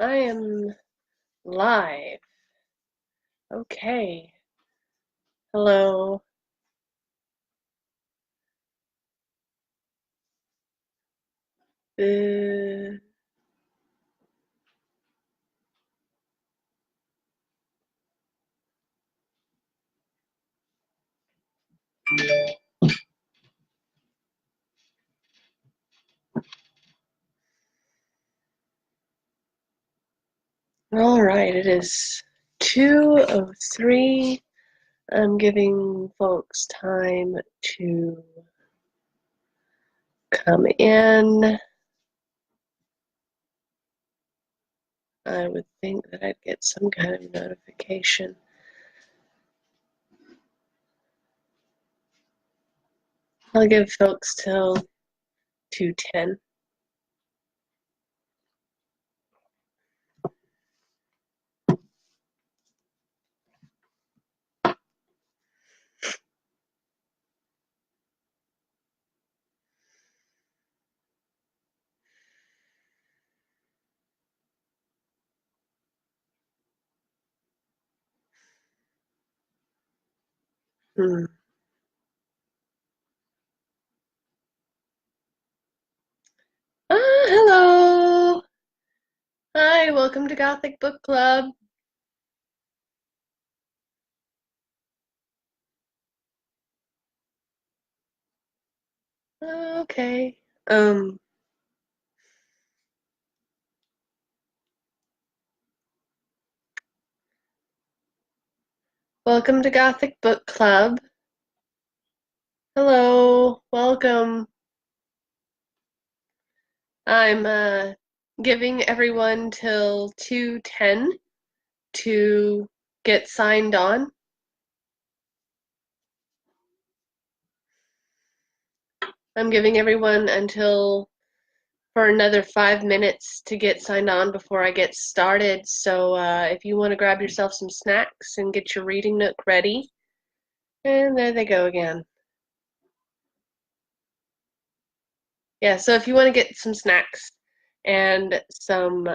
I am live. Okay. Hello. Uh, all right, it is 2:03. I'm giving folks time to come in. I would think that I'd get some kind of notification. I'll give folks till 2:10. Hmm. Hello. Hi, welcome to Gothic Book Club. Okay. Um, Welcome to Gothic Book Club. Hello, welcome. I'm giving everyone till 2:10 to get signed on. I'm giving everyone until for another 5 minutes to get signed on before I get started. So if you want to grab yourself some snacks and get your reading nook ready, and there they go again. Yeah, so if you want to get some snacks and some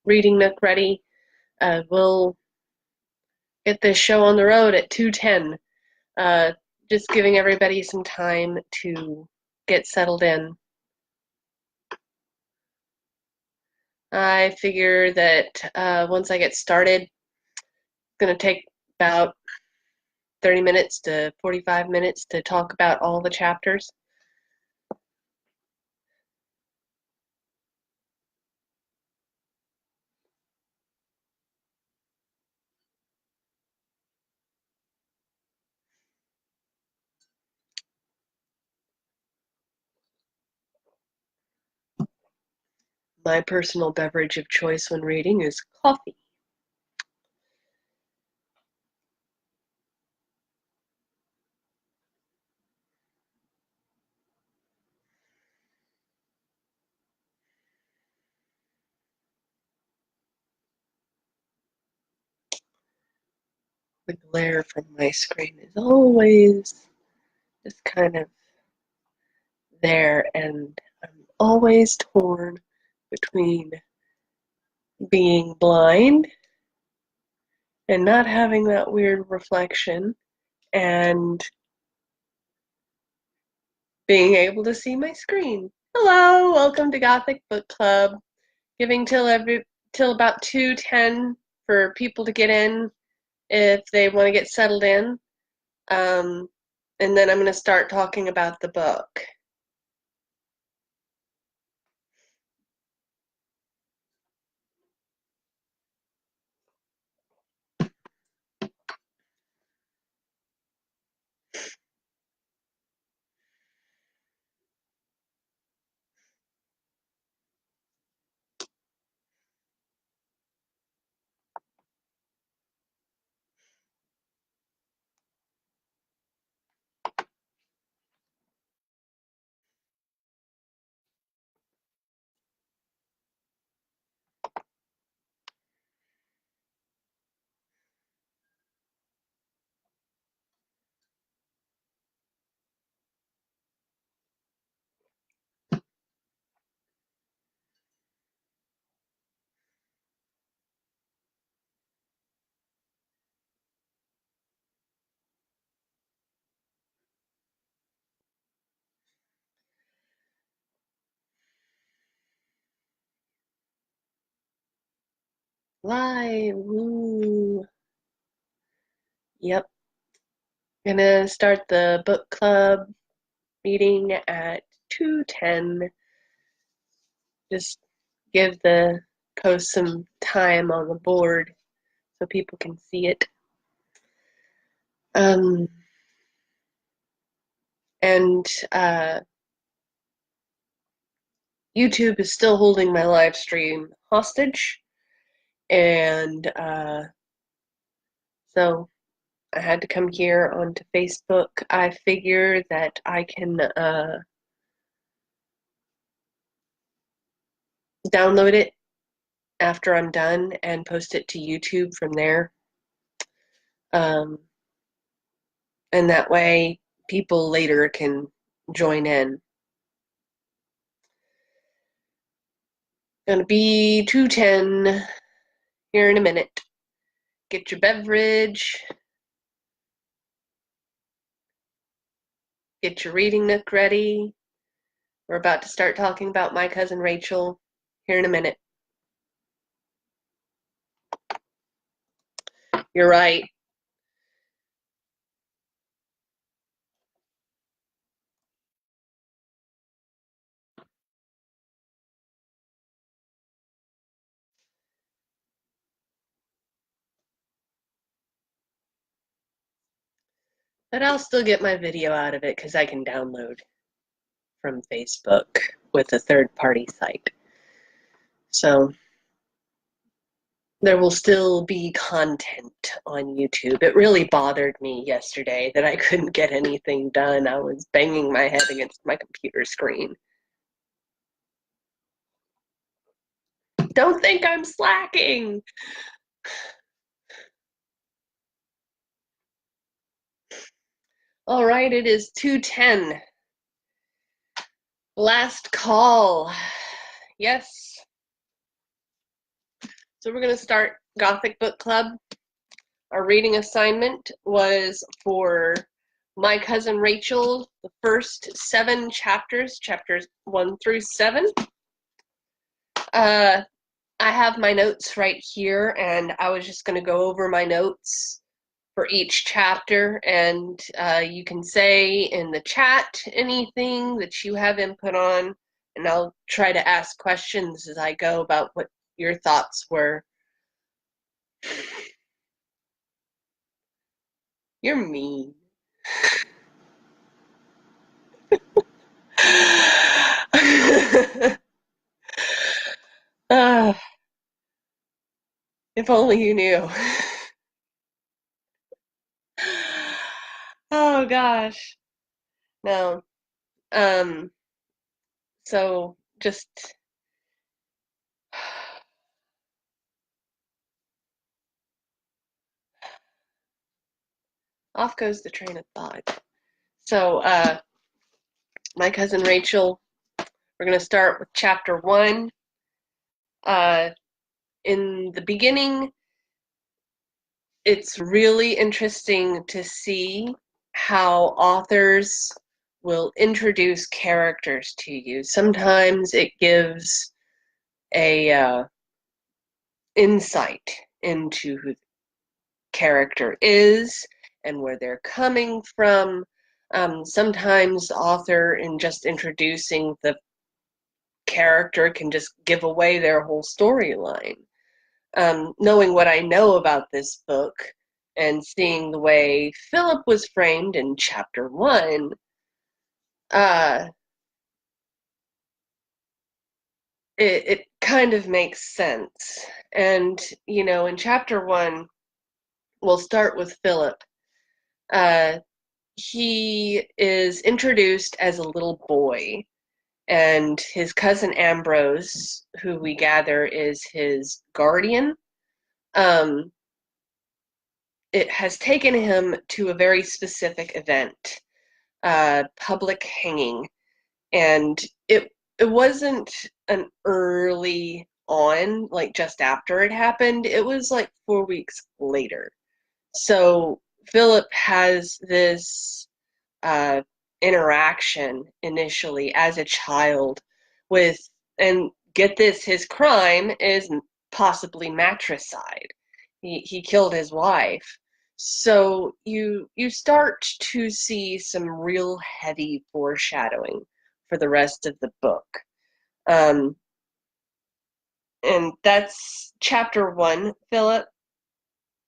reading nook ready, we'll get this show on the road at 2:10. Uh, just giving everybody some time to get settled in. I figure that once I get started, it's going to take about 30 minutes to 45 minutes to talk about all the chapters. My personal beverage of choice when reading is coffee. The glare from my screen is always just kind of there, and I'm always torn between being blind and not having that weird reflection and being able to see my screen. Hello, welcome to Gothic Book Club. Giving till about 2:10 for people to get in if they want to get settled in. Um, and then I'm going to start talking about the book. Live. Woo. Yep. Gonna start the book club meeting at 2:10. Just give the post some time on the board so people can see it. And YouTube is still holding my live stream hostage, and so I had to come here onto Facebook. I figure that I can download it after I'm done and post it to YouTube from there. And that way people later can join in. Gonna be 2:10 here in a minute. Get your beverage, get your reading nook ready. We're about to start talking about My Cousin Rachel here in a minute. You're right. But I'll still get my video out of it because I can download from Facebook with a third-party site. So there will still be content on YouTube. It really bothered me yesterday that I couldn't get anything done. I was banging my head against my computer screen. Don't think I'm slacking. All right, it is 2:10. Last call. Yes. So we're going to start Gothic Book Club. Our reading assignment was for My Cousin Rachel, the first 7 chapters, chapters 1 through 7. I have my notes right here, and I was just going to go over my notes for each chapter, and you can say in the chat anything that you have input on, and I'll try to ask questions as I go about what your thoughts were. You're mean. If only you knew. Oh gosh. No. So just off goes the train of thought. So My Cousin Rachel, we're gonna start with chapter 1. In the beginning, it's really interesting to see how authors will introduce characters to you. Sometimes it gives a insight into who the character is and where they're coming from. Sometimes the author, in just introducing the character, can just give away their whole storyline. Knowing what I know about this book and seeing the way Philip was framed in chapter 1, it kind of makes sense. And, you know, in chapter 1, we'll start with Philip. He is introduced as a little boy, and his cousin Ambrose, who we gather is his guardian, it has taken him to a very specific event, public hanging, and it wasn't an early on, like just after it happened. It was like 4 weeks later. So Philip has this interaction initially as a child with, and get this, his crime is possibly matricide. He killed his wife. So you start to see some real heavy foreshadowing for the rest of the book. Um, and that's chapter 1, Philip.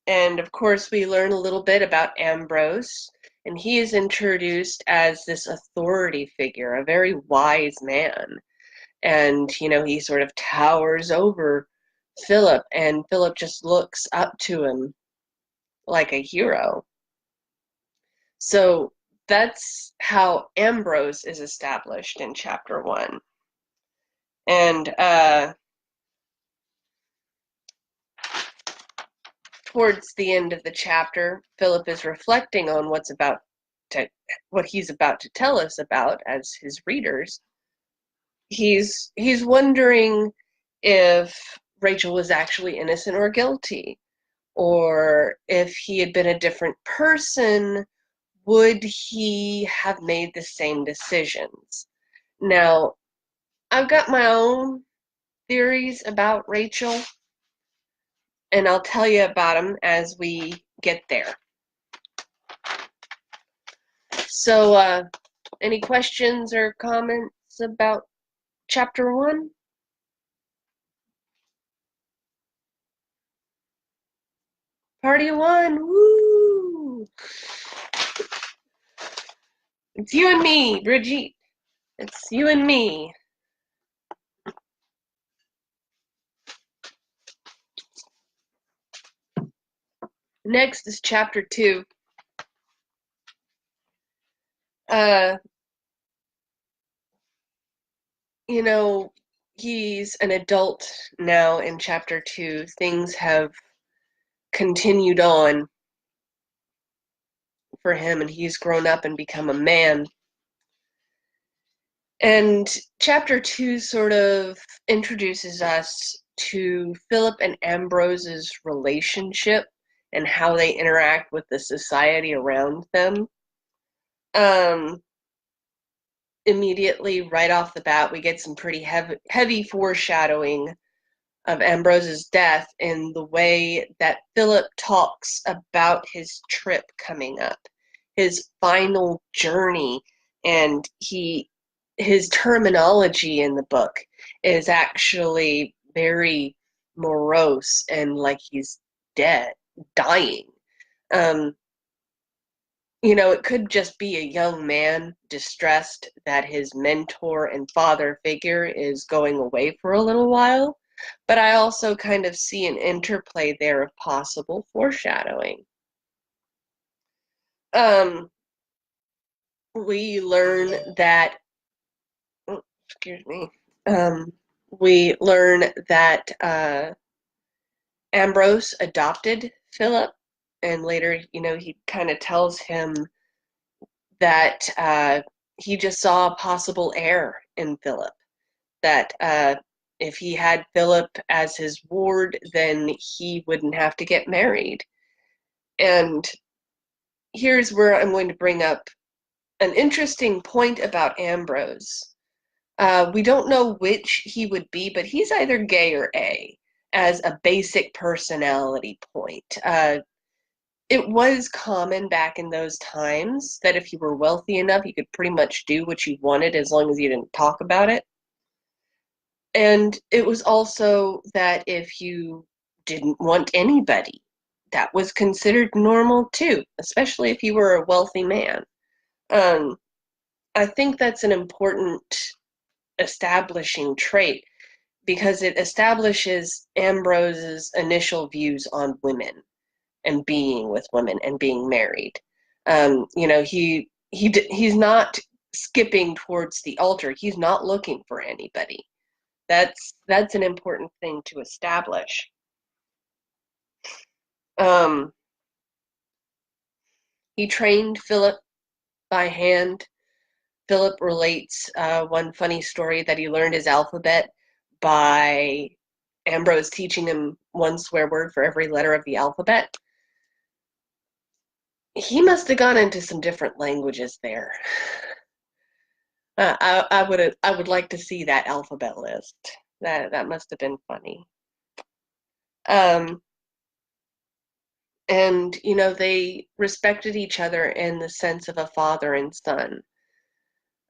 And of course, we learn a little bit about Ambrose, and he is introduced as this authority figure, a very wise man. And, he sort of towers over Philip, and Philip just looks up to him like a hero. So that's how Ambrose is established in chapter 1. And towards the end of the chapter, Philip is reflecting on what he's about to tell us about as his readers. He's wondering if Rachel was actually innocent or guilty, or if he had been a different person, would he have made the same decisions? Now, I've got my own theories about Rachel, and I'll tell you about them as we get there. So, any questions or comments about chapter 1? Party 1, woo! It's you and me, Brigitte. It's you and me. Next is chapter 2. He's an adult now in chapter 2. Things have continued on for him, and he's grown up and become a man. And chapter 2 sort of introduces us to Philip and Ambrose's relationship and how they interact with the society around them. Immediately, right off the bat, we get some pretty heavy foreshadowing of Ambrose's death in the way that Philip talks about his trip coming up, his final journey, and his terminology in the book is actually very morose and like he's dying. It could just be a young man distressed that his mentor and father figure is going away for a little while, but I also kind of see an interplay there of possible foreshadowing. We learn that, excuse me, we learn that Ambrose adopted Philip, and later, he kind of tells him that he just saw a possible heir in Philip, that if he had Philip as his ward, then he wouldn't have to get married. And here's where I'm going to bring up an interesting point about Ambrose. We don't know which he would be, but he's either gay or A as a basic personality point. It was common back in those times that if you were wealthy enough, you could pretty much do what you wanted as long as you didn't talk about it. And it was also that if you didn't want anybody, that was considered normal too, especially if you were a wealthy man. I think that's an important establishing trait because it establishes Ambrose's initial views on women and being with women and being married. He's not skipping towards the altar. He's not looking for anybody. That's an important thing to establish. He trained Philip by hand. Philip relates one funny story that he learned his alphabet by Ambrose teaching him one swear word for every letter of the alphabet. He must have gone into some different languages there. I would like to see that alphabet list. That must have been funny. Um, and, they respected each other in the sense of a father and son.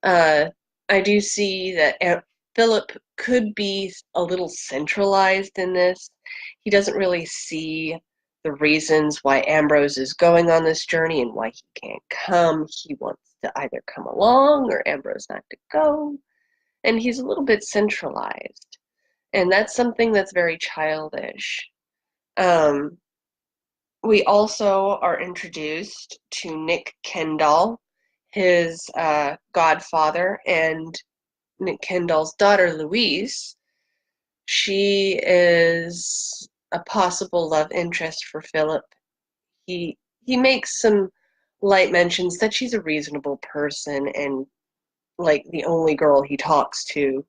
Uh, I do see that Philip could be a little centralized in this. He doesn't really see the reasons why Ambrose is going on this journey and why he can't come. He wants to either come along or Ambrose not to go. And he's a little bit centralized. And that's something that's very childish. Um, we also are introduced to Nick Kendall, his godfather, and Nick Kendall's daughter, Louise. She is a possible love interest for Philip. He makes some light mentions that she's a reasonable person and like the only girl he talks to.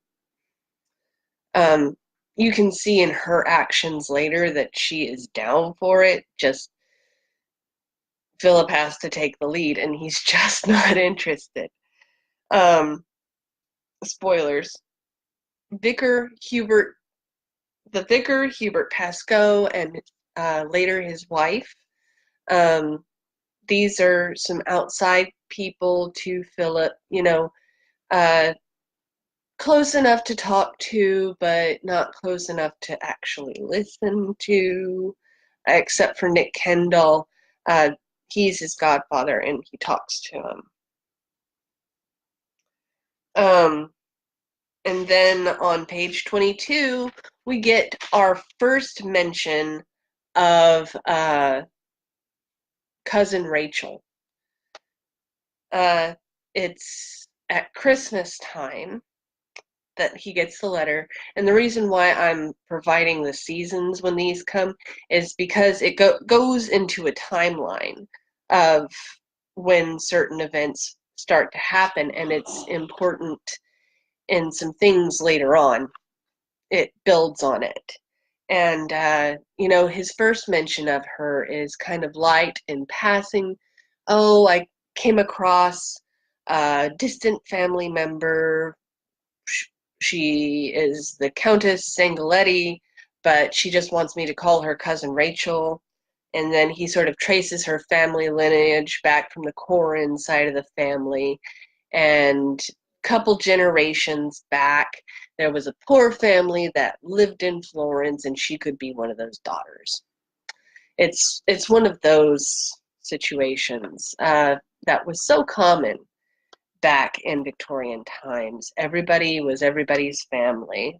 Um, you can see in her actions later that she is down for it. Just Philip has to take the lead, and he's just not interested. Um, Spoilers. Vicar Hubert, the vicar Hubert Pascoe, and later his wife. Um, these are some outside people to Philip. Uh, close enough to talk to, but not close enough to actually listen to, except for Nick Kendall. Uh, he's his godfather, and he talks to him. Um, and then on page 22, we get our first mention of cousin Rachel. It's at Christmas time that he gets the letter. And the reason why I'm providing the seasons when these come is because it goes into a timeline of when certain events start to happen, and it's important in some things later on. It builds on it. And, his first mention of her is kind of light in passing. Oh, I came across a distant family member. She is the Countess Sangaletti, but she just wants me to call her cousin Rachel. And then he sort of traces her family lineage back from the Corin side of the family. And a couple generations back, there was a poor family that lived in Florence, and she could be one of those daughters. It's one of those situations that was so common back in Victorian times. Everybody was everybody's family.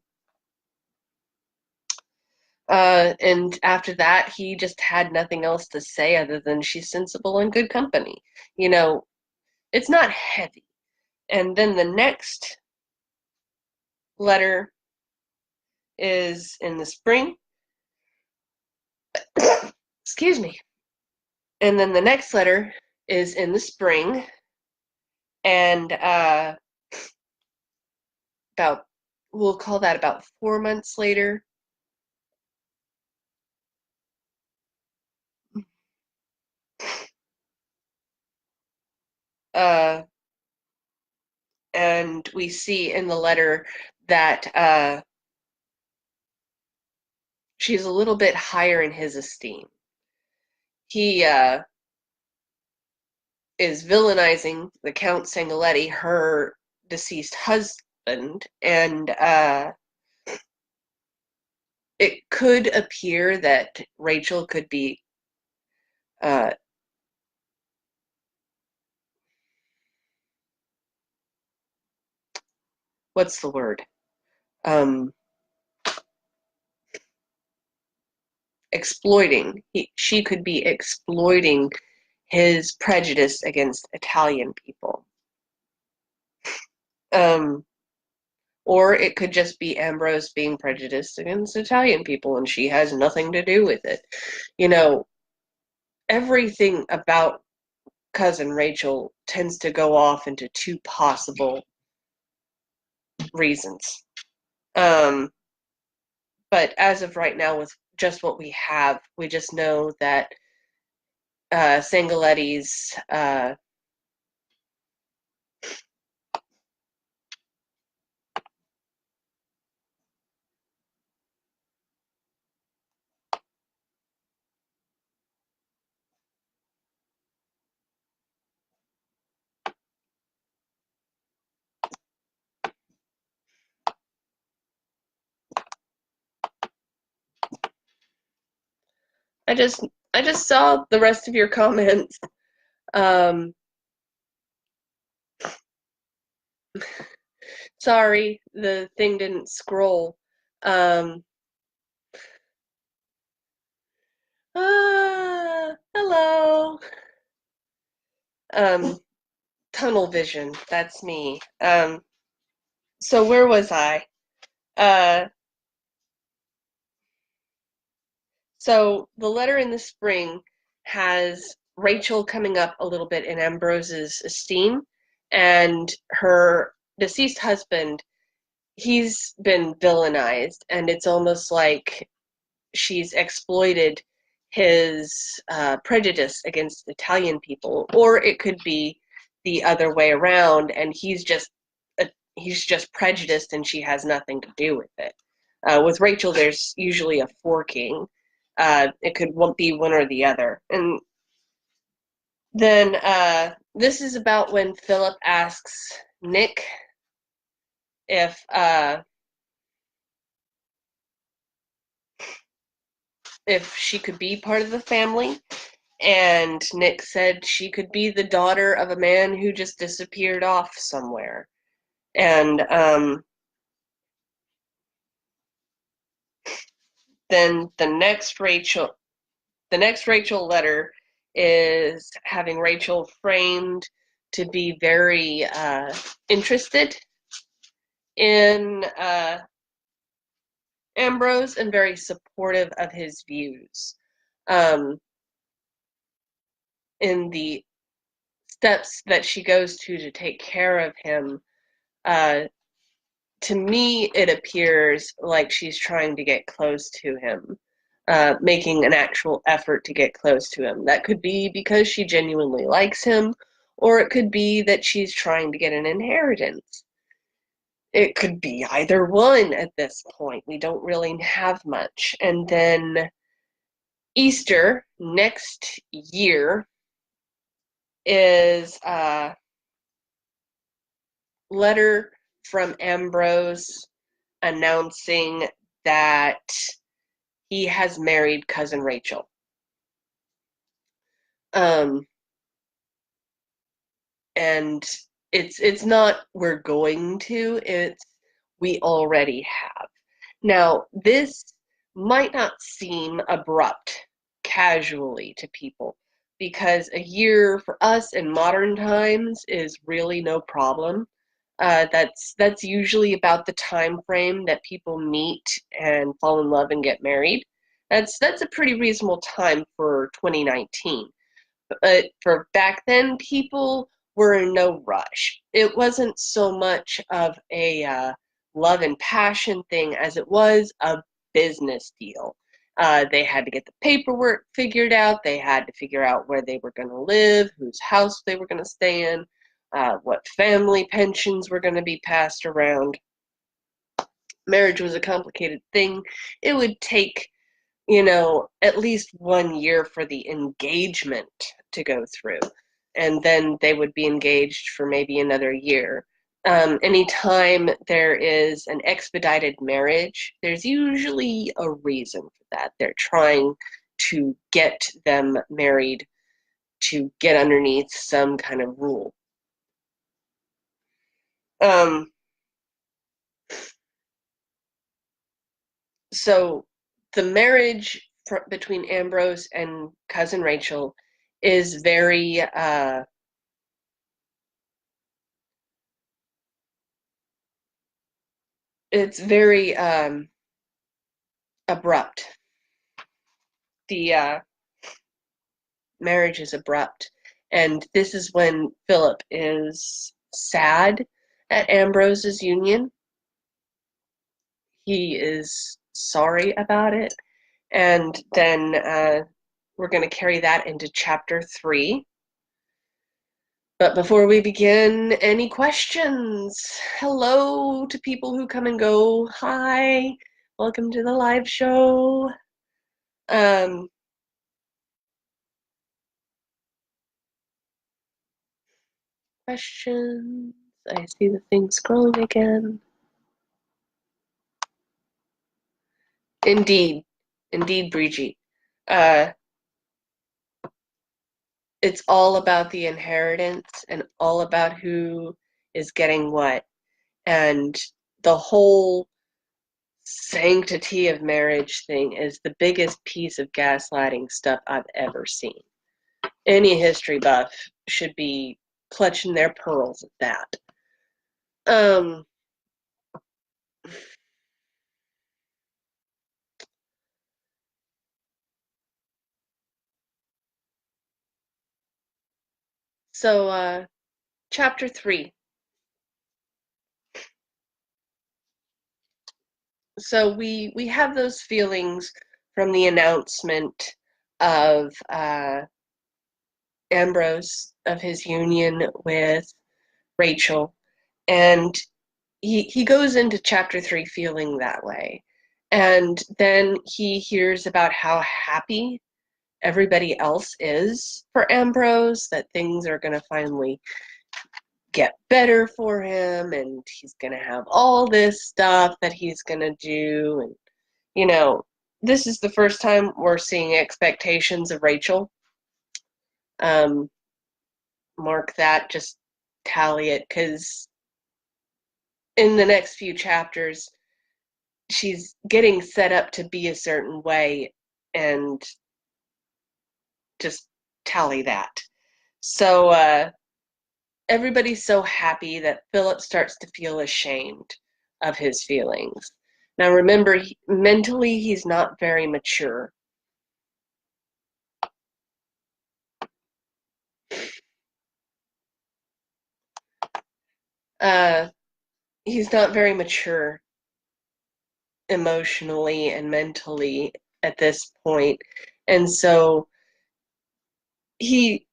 And after that, he just had nothing else to say other than she's sensible and good company. It's not heavy. And then the next letter is in the spring. Excuse me. And then the next letter is in the spring. And we'll call that about 4 months later. Uh, and we see in the letter that she's a little bit higher in his esteem. He is villainizing the Count Sangaletti, her deceased husband, and it could appear that Rachel could be uh, what's the word? Exploiting. She could be exploiting his prejudice against Italian people. Um, or it could just be Ambrose being prejudiced against Italian people and she has nothing to do with it. You know, everything about cousin Rachel tends to go off into two possible reasons. Um, but as of right now, with just what we have, we just know that Sangaletti's I just I just saw the rest of your comments. Um, sorry, the thing didn't scroll. Um, hello. Um, tunnel vision. That's me. So where was I? Uh, so the letter in the spring has Rachel coming up a little bit in Ambrose's esteem, and her deceased husband, he's been villainized, and it's almost like she's exploited his prejudice against Italian people, or it could be the other way around, and he's just prejudiced, and she has nothing to do with it. With Rachel, there's usually a forking. It could be one or the other, and then this is about when Philip asks Nick if if she could be part of the family. And Nick said she could be the daughter of a man who just disappeared off somewhere. And then the next Rachel letter is having Rachel framed to be very interested in Ambrose and very supportive of his views um, in the steps that she goes to take care of him. To me, it appears like she's trying to get close to him, making an actual effort to get close to him. That could be because she genuinely likes him, or it could be that she's trying to get an inheritance. It could be either one at this point. We don't really have much. And then Easter next year is a letter from Ambrose announcing that he has married cousin Rachel. Um, and it's not we're going to, it's we already have. Now, this might not seem abrupt casually to people because a year for us in modern times is really no problem. That's usually about the time frame that people meet and fall in love and get married. That's a pretty reasonable time for 2019. But for back then, people were in no rush. It wasn't so much of a love and passion thing as it was a business deal. They had to get the paperwork figured out. They had to figure out where they were going to live, whose house they were going to stay in, what family pensions were going to be passed around. Marriage was a complicated thing. It would take at least 1 year for the engagement to go through. And then they would be engaged for maybe another year. Anytime there is an expedited marriage, there's usually a reason for that. They're trying to get them married to get underneath some kind of rule. Um, so the marriage between Ambrose and cousin Rachel is very it's very abrupt. The marriage is abrupt, and this is when Philip is sad at Ambrose's union. He is sorry about it, and then we're going to carry that into chapter 3. But before we begin, any questions? Hello to people who come and go. Hi, welcome to the live show. Um, questions? I see the thing scrolling again. Indeed, indeed, Brigitte. uh, it's all about the inheritance and all about who is getting what. And the whole sanctity of marriage thing is the biggest piece of gaslighting stuff I've ever seen. Any history buff should be clutching their pearls at that. Um, so chapter 3. So we have those feelings from the announcement of Ambrose of his union with Rachel, and he goes into chapter 3 feeling that way. And then he hears about how happy everybody else is for Ambrose, that things are going to finally get better for him, and he's going to have all this stuff that he's going to do. And, you know, this is the first time we're seeing expectations of Rachel. Um, Mark that, just tally it, because in the next few chapters, she's getting set up to be a certain way, and just tally that. So everybody's so happy that Philip starts to feel ashamed of his feelings. Now remember, mentally he's not very mature. Uh, he's not very mature emotionally and mentally at this point, and so he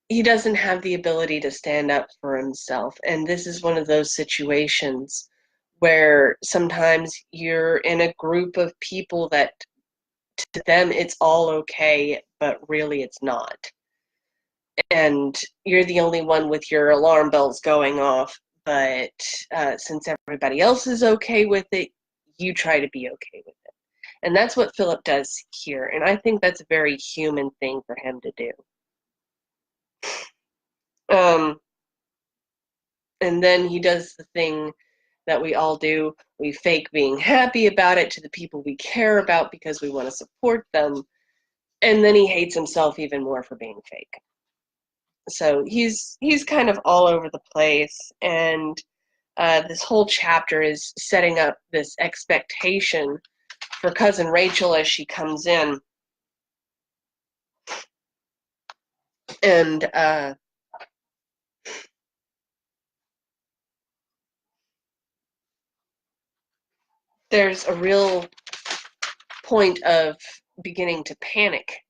he doesn't have the ability to stand up for himself. And this is one of those situations where sometimes you're in a group of people that to them it's all okay, but really it's not. And you're the only one with your alarm bells going off, but since everybody else is okay with it, you try to be okay with it. And that's what Philip does here. And I think that's a very human thing for him to do. Um, and then he does the thing that we all do. We fake being happy about it to the people we care about because we want to support them. And then he hates himself even more for being fake. So he's kind of all over the place, and this whole chapter is setting up this expectation for cousin Rachel as she comes in, and there's a real point of beginning to panic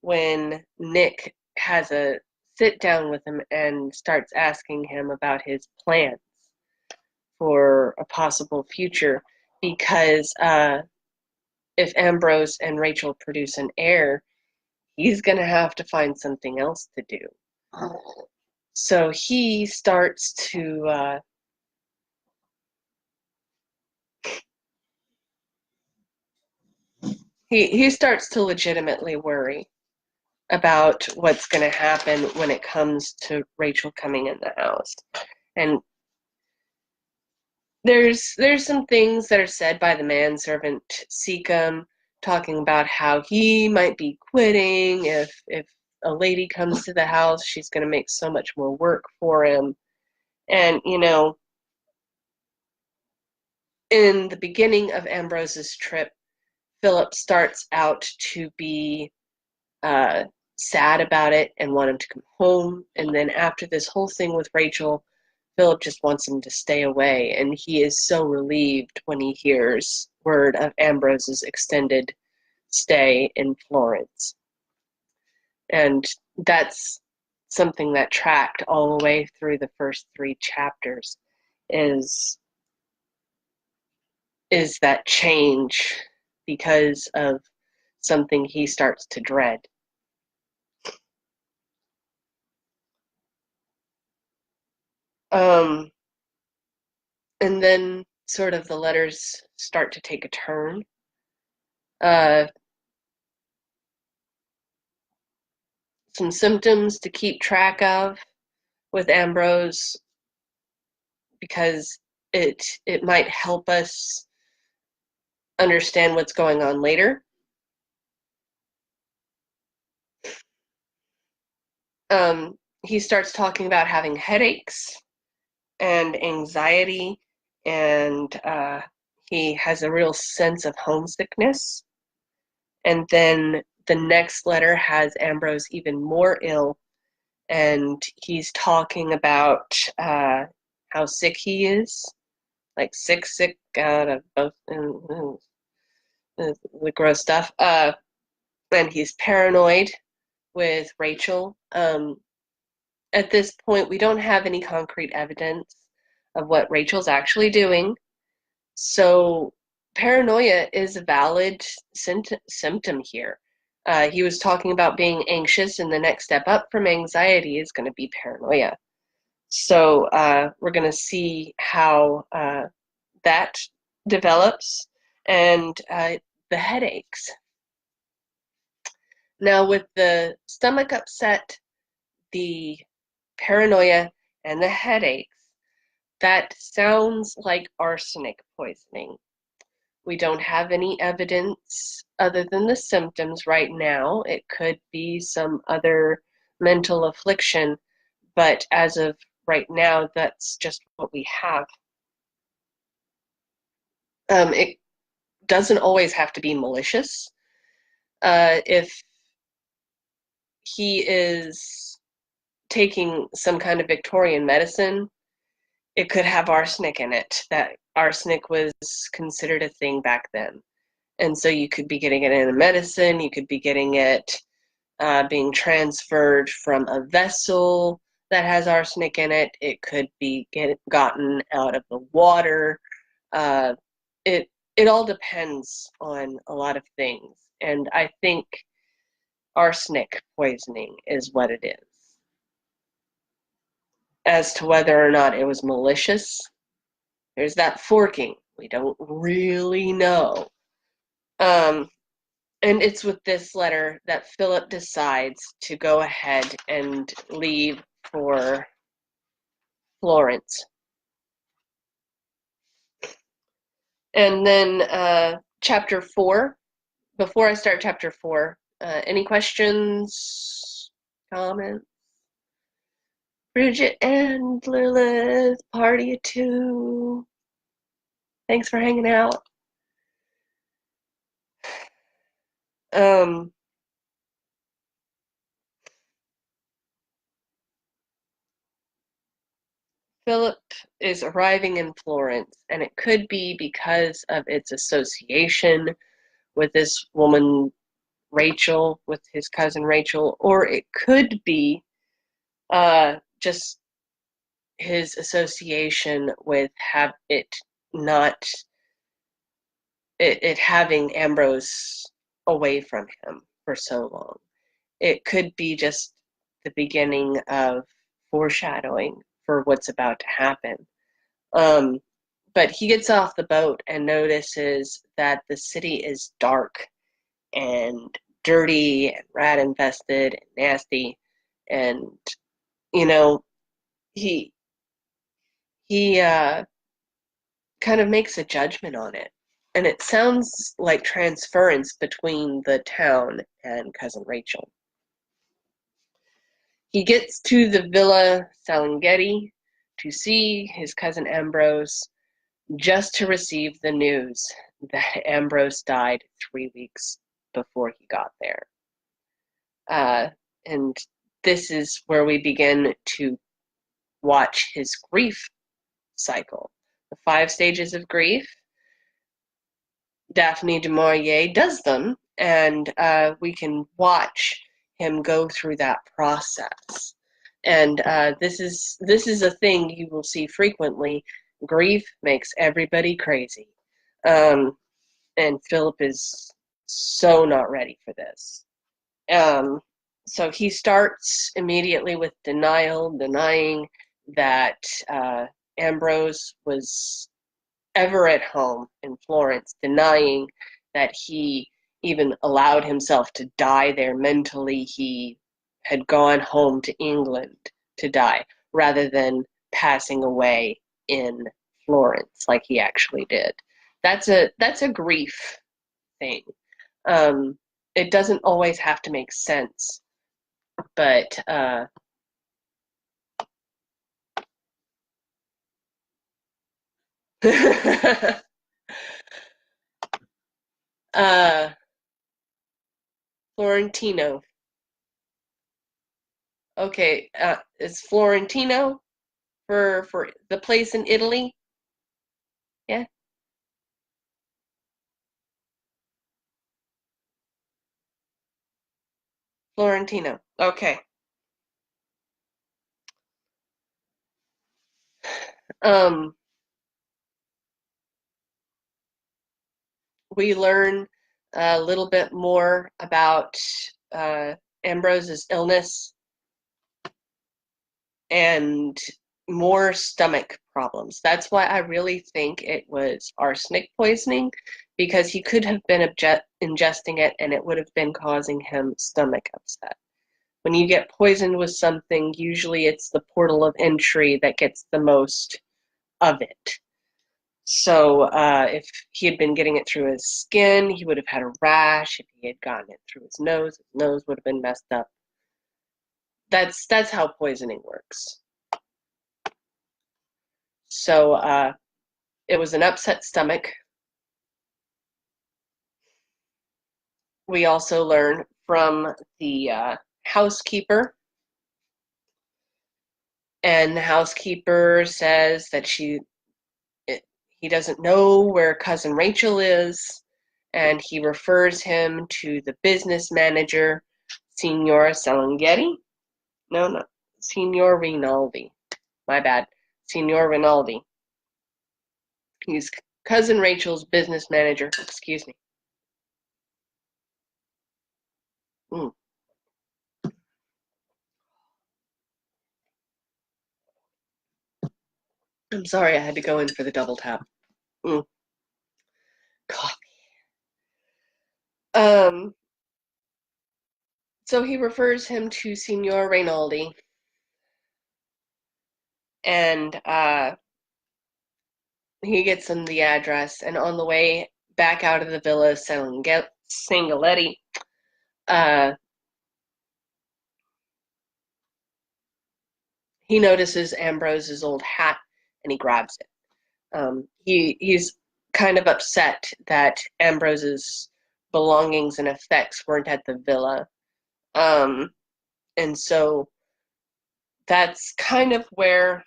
when Nick has a sit down with him and starts asking him about his plans for a possible future, because if Ambrose and Rachel produce an heir, he's going to have to find something else to do. So he starts to he starts to legitimately worry about what's going to happen when it comes to Rachel coming in the house. And there's some things that are said by the manservant Seacom, talking about how he might be quitting if a lady comes to the house, she's going to make so much more work for him. And in the beginning of Ambrose's trip, Philip starts out to be uh, sad about it and want him to come home. And then after this whole thing with Rachel, Philip just wants him to stay away. And he is so relieved when he hears word of Ambrose's extended stay in Florence. And that's something that tracked all the way through the first 3 chapters is is that change because of something he starts to dread. Um, and then sort of the letters start to take a turn. uh, some symptoms to keep track of with Ambrose because it might help us understand what's going on later. He starts talking about having headaches and anxiety, and he has a real sense of homesickness. And then the next letter has Ambrose even more ill, and he's talking about how sick he is, like sick out of both the gross stuff. And he's paranoid with Rachel. At this point, we don't have any concrete evidence of what Rachel's actually doing. So paranoia is a valid symptom here. He was talking about being anxious, and the next step up from anxiety is going to be paranoia. So we're going to see how that develops, and the headaches. Now, with the stomach upset, the paranoia, and the headaches, that sounds like arsenic poisoning. We don't have any evidence other than the symptoms right now. It could be some other mental affliction, but as of right now, that's just what we have. It doesn't always have to be malicious. If he is taking some kind of Victorian medicine, it could have arsenic in it. That arsenic was considered a thing back then. And so you could be getting it in a medicine, you could be getting it being transferred from a vessel that has arsenic in it. It could be gotten out of the water. Uh, it it all depends on a lot of things, and I think arsenic poisoning is what it is. As to whether or not it was malicious, there's that forking. We don't really know. Um, And it's with this letter that Philip decides to go ahead and leave for Florence. And then chapter 4, before I start chapter 4, any questions, comments? Bridget and Lilith, party of two. Thanks for hanging out. Um, Philip is arriving in Florence, and it could be because of its association with this woman Rachel, with his cousin Rachel, or it could be just his association with not it having Ambrose away from him for so long. It could be just the beginning of foreshadowing for what's about to happen. Um, but he gets off the boat and notices that the city is dark and dirty and rat infested and nasty, and you know he he kind of makes a judgment on it, and it sounds like transference between the town and cousin Rachel. He gets to the Villa Salenghetti to see his cousin Ambrose, just to receive the news that Ambrose died 3 weeks before he got there. And this is where we begin to watch his grief cycle. The 5 stages of grief. Daphne du Maurier does them, and we can watch him go through that process. And this is a thing you will see frequently. Grief makes everybody crazy, and Philip is so not ready for this. Um, so he starts immediately with denial, denying that Ambrose was ever at home in Florence, denying that he even allowed himself to die there mentally, he had gone home to England to die rather than passing away in Florence like he actually did. That's a grief thing. Um, it doesn't always have to make sense, but uh, Florentino. Okay, is Florentino for the place in Italy? Yeah, Florentino. Okay. Um, we learn a little bit more about uh, Ambrose's illness and more stomach problems. That's why I really think it was arsenic poisoning, because he could have been ingesting it and it would have been causing him stomach upset. When you get poisoned with something, usually it's the portal of entry that gets the most of it. So if he had been getting it through his skin, he would have had a rash. If he had gotten it through his nose would have been messed up. That's how poisoning works. So it was an upset stomach. We also learn from the housekeeper, and the housekeeper says that he doesn't know where cousin Rachel is, and he refers him to the business manager, Signor Salenghetti. No, no, Signor Rinaldi. My bad, Signor Rinaldi. He's cousin Rachel's business manager. Excuse me. Mm, I'm sorry, I had to go in for the double tap. Mm, coffee. Um, so he refers him to Signor Rinaldi, and he gets him the address. And on the way back out of the villa, Sangaletti, uh, he notices Ambrose's old hat, and he grabs it. He's kind of upset that Ambrose's belongings and effects weren't at the villa, um, and so that's kind of where.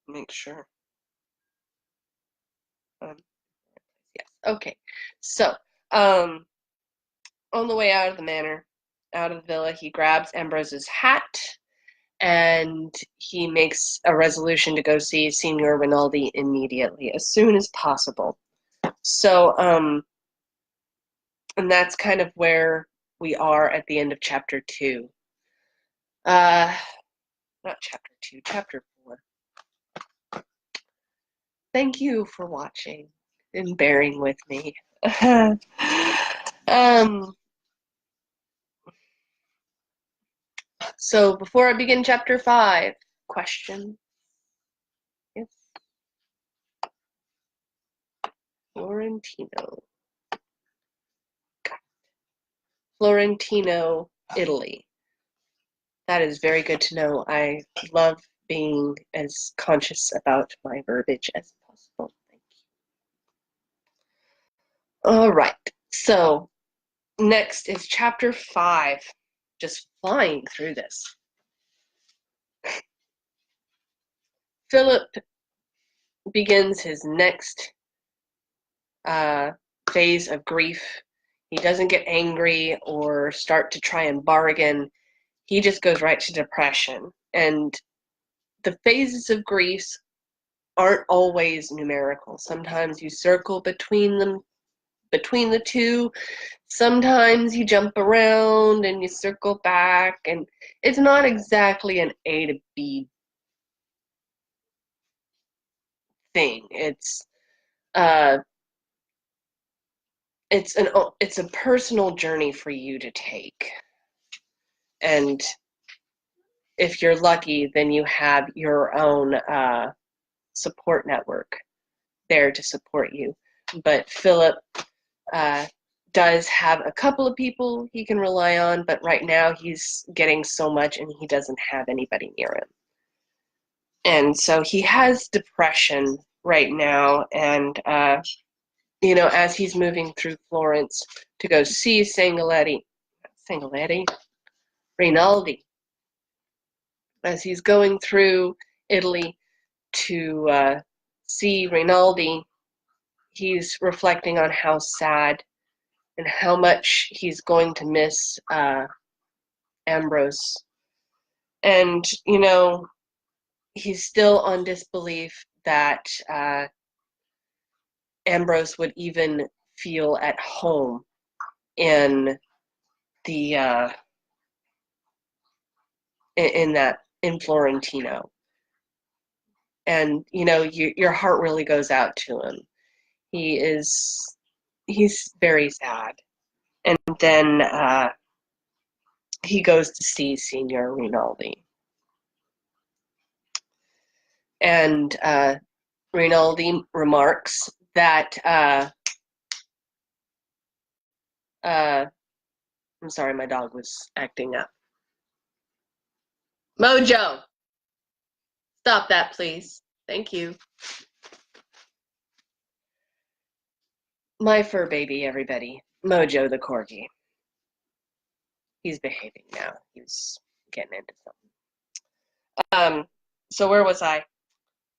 Make sure. Um, yes. Okay. So, um, on the way out of the manor, out of the villa, he grabs Ambrose's hat and he makes a resolution to go see Signor Rinaldi immediately, as soon as possible. So, and that's kind of where we are at the end of chapter 2. Uh, not chapter 2, chapter 4. Thank you for watching and bearing with me. um, so before I begin chapter 5, question. Yes. Florentino. Florentino, Italy. That is very good to know. I love being as conscious about my verbiage as possible. Thank you. All right. So next is chapter 5. Just flying through this. Philip begins his next phase of grief. He doesn't get angry or start to try and bargain. He just goes right to depression. And the phases of grief aren't always numerical. Sometimes you circle between them, between the two. Sometimes you jump around and you circle back, and it's not exactly an A to B thing. It's uh, it's a personal journey for you to take, and if you're lucky, then you have your own support network there to support you. But Philip uh, does have a couple of people he can rely on, but right now he's getting so much and he doesn't have anybody near him. And so he has depression right now, and as he's moving through Florence to go see Rinaldi, as he's going through Italy to see Rinaldi, he's reflecting on how sad and how much he's going to miss Ambrose. And, he's still on disbelief that Ambrose would even feel at home in the in Florentino. And your heart really goes out to him. He's very sad. And then he goes to see Signor Rinaldi. And Rinaldi remarks that I'm sorry, my dog was acting up. Mojo, stop that, please. Thank you. My fur baby, everybody. Mojo the corgi. He's behaving now. He's getting into something. So where was I?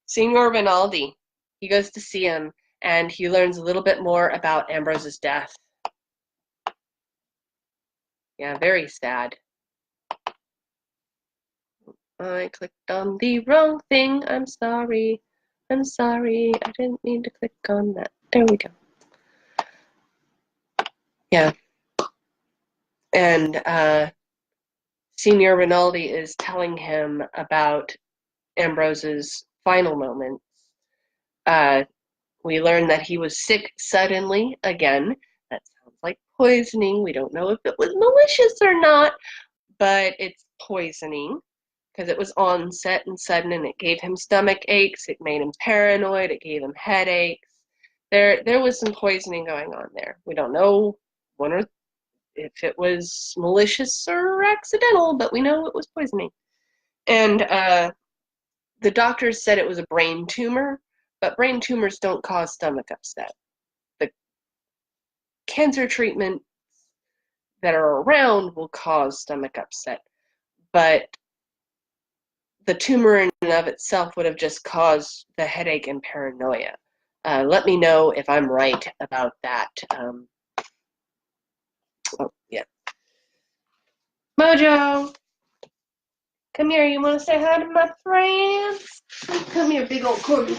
Signor Rinaldi. He goes to see him, and he learns a little bit more about Ambrose's death. Yeah, very sad. I clicked on the wrong thing. I'm sorry. I didn't mean to click on that. There we go. Yeah. And Signor Rinaldi is telling him about Ambrose's final moments. We learn that he was sick suddenly again. That sounds like poisoning. We don't know if it was malicious or not, but it's poisoning because it was onset and sudden, and it gave him stomach aches. It made him paranoid. It gave him headaches. There was some poisoning going on there. We don't know if it was malicious or accidental, but we know it was poisoning. And the doctors said it was a brain tumor, but brain tumors don't cause stomach upset. The cancer treatments that are around will cause stomach upset, but the tumor in and of itself would have just caused the headache and paranoia. Let me know if I'm right about that. Oh, yeah. Mojo, come here. You want to say hi to my friends? Come here, big old corgi.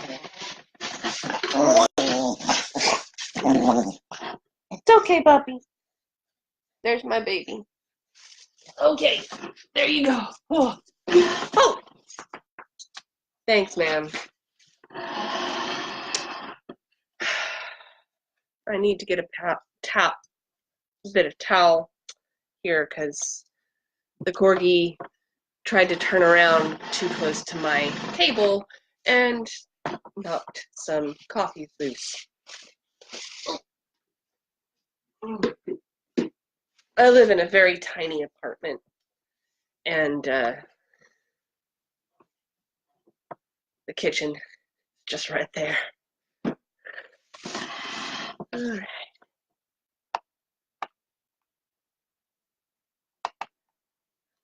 It's okay, puppy. There's my baby. Okay, there you go. Oh. Thanks, ma'am. I need to get a bit of towel here because the corgi tried to turn around too close to my table and knocked some coffee loose. I live in a very tiny apartment, and the kitchen just right there. All right.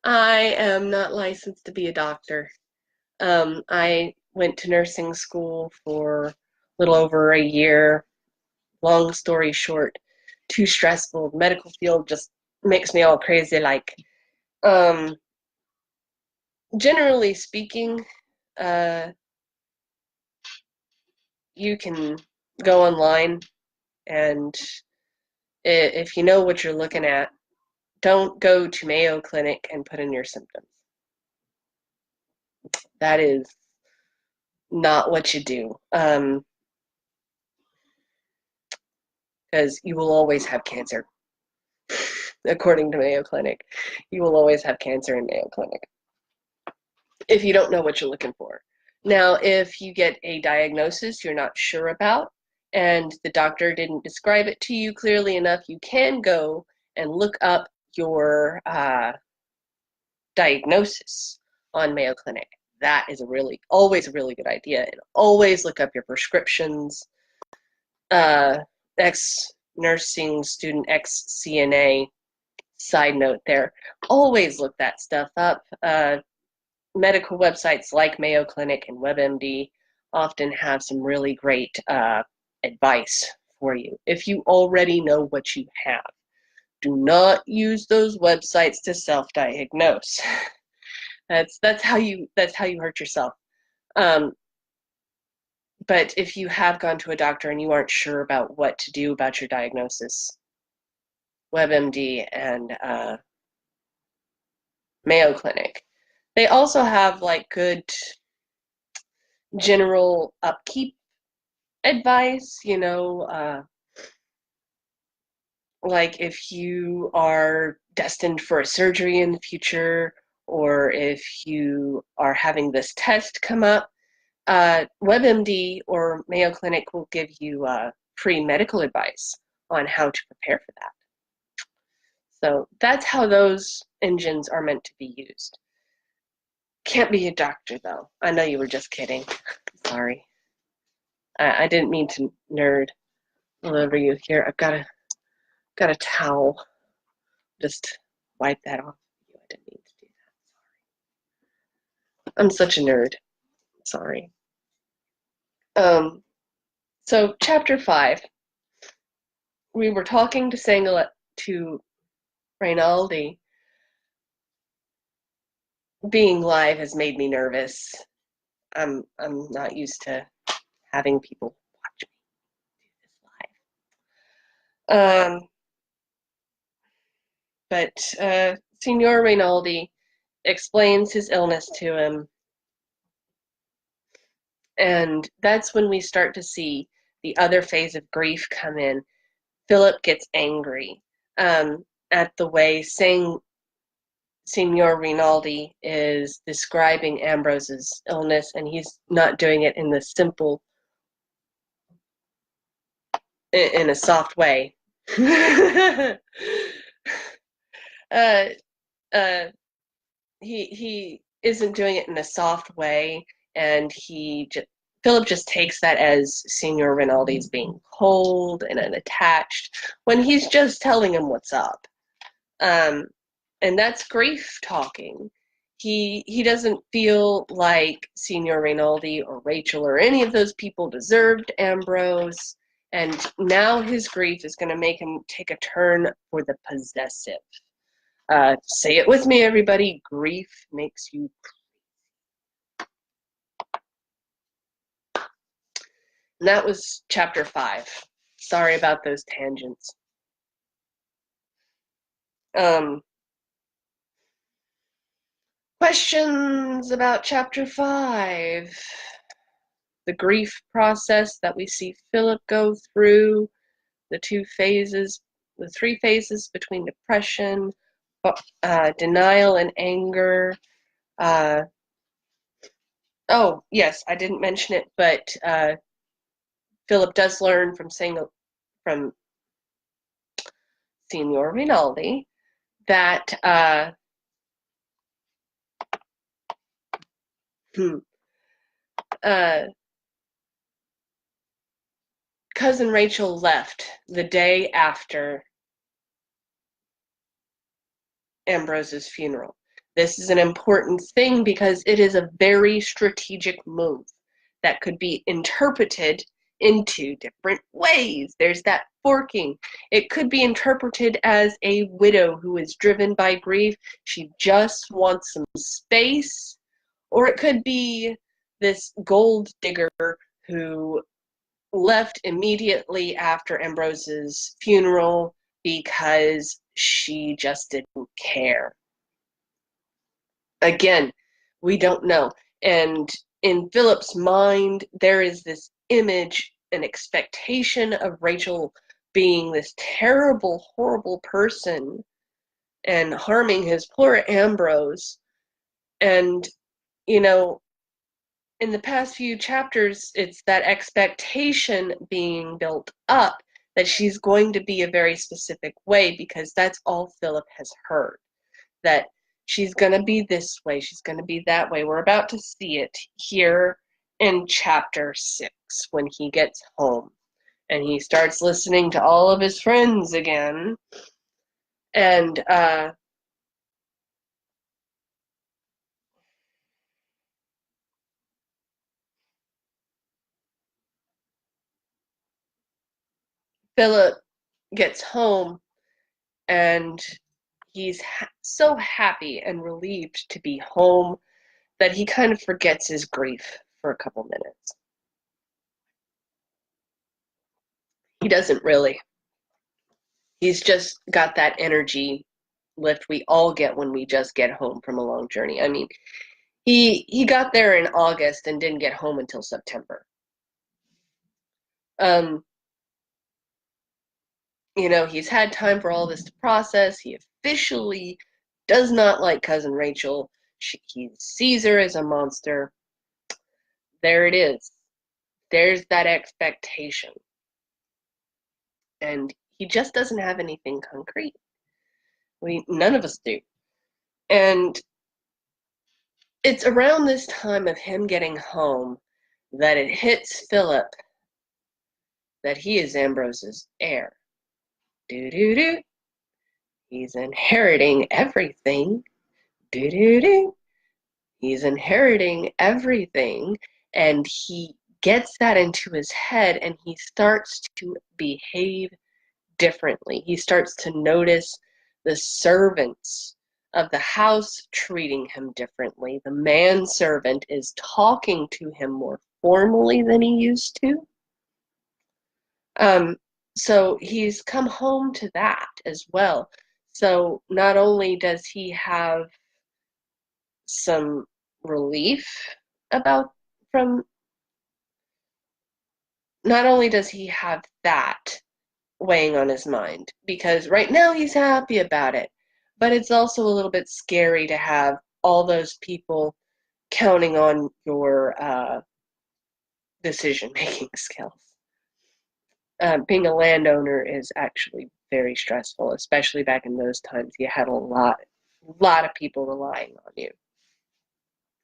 I am not licensed to be a doctor. I went to nursing school for a little over a year. Long story short, too stressful. The medical field just makes me all crazy. Generally speaking, you can go online, and if you know what you're looking at, don't go to Mayo Clinic and put in your symptoms. That is not what you do. because you will always have cancer. According to Mayo Clinic, you will always have cancer in Mayo Clinic if you don't know what you're looking for. Now, if you get a diagnosis you're not sure about and the doctor didn't describe it to you clearly enough, you can go and look up your diagnosis on Mayo Clinic. That is always a really good idea. And always look up your prescriptions. Ex-nursing student, ex-CNA, side note there. Always look that stuff up. Medical websites like Mayo Clinic and WebMD often have some really great advice for you if you already know what you have. Do not use those websites to self-diagnose. That's how you hurt yourself. But if you have gone to a doctor and you aren't sure about what to do about your diagnosis, WebMD and Mayo Clinic. They also have like good general upkeep advice, like if you are destined for a surgery in the future, or if you are having this test come up, WebMD or Mayo Clinic will give you free medical advice on how to prepare for that. So that's how those engines are meant to be used. Can't be a doctor, though. I know you were just kidding. Sorry. I didn't mean to nerd all over you here. I've got a towel. Just wipe that off. I didn't mean to do that. Sorry. I'm such a nerd. Sorry. So chapter 5. We were talking to Reynaldi. Being live has made me nervous. I'm not used to having people watch me do this live. But Signor Reynaldi explains his illness to him, and that's when we start to see the other phase of grief come in. Philip gets angry at the way Signor Rinaldi is describing Ambrose's illness, and he's not doing it in a soft way. He isn't doing it in a soft way, and Philip just takes that as Signor Rinaldi's being cold and unattached when he's just telling him what's up. And that's grief talking. He doesn't feel like Signor Rinaldi or Rachel or any of those people deserved Ambrose, and now his grief is going to make him take a turn for the possessive. Say it with me, everybody. Grief makes you crazy. And that was chapter 5. Sorry about those tangents. Questions about chapter 5? The grief process that we see Philip go through, the 3 phases between depression, denial and anger. Oh, yes, I didn't mention it, but Philip does learn from Signor Rinaldi that Cousin Rachel left the day after Ambrose's funeral. This is an important thing because it is a very strategic move that could be interpreted into different ways. There's that forking. It could be interpreted as a widow who is driven by grief. She just wants some space. Or it could be this gold digger who left immediately after Ambrose's funeral because she just didn't care. Again, we don't know. And in Philip's mind, there is this image, an expectation of Rachel being this terrible, horrible person and harming his poor Ambrose. And, you know, in the past few chapters, it's that expectation being built up that she's going to be a very specific way because that's all Philip has heard. That she's going to be this way, she's going to be that way. We're about to see it here in chapter 6 when he gets home and he starts listening to all of his friends again. And Philip gets home and he's so happy and relieved to be home that he kind of forgets his grief for a couple minutes. He doesn't really. He's just got that energy lift we all get when we just get home from a long journey. I mean, he got there in August and didn't get home until September. Um, he's had time for all this to process. He officially does not like cousin Rachel. He sees her as a monster. There it is. There's that expectation. And he just doesn't have anything concrete. None of us do. And it's around this time of him getting home that it hits Philip that he is Ambrose's heir. Do-do-do. He's inheriting everything. Do-do-do. He's inheriting everything. And he gets that into his head and he starts to behave differently. He starts to notice the servants of the house treating him differently. The manservant is talking to him more formally than he used to. So he's come home to that as well. So not only does he have some relief about from not only does he have that weighing on his mind, because right now he's happy about it, but it's also a little bit scary to have all those people counting on your decision-making skills. Being a landowner is actually very stressful, especially back in those times. You had a lot of people relying on you.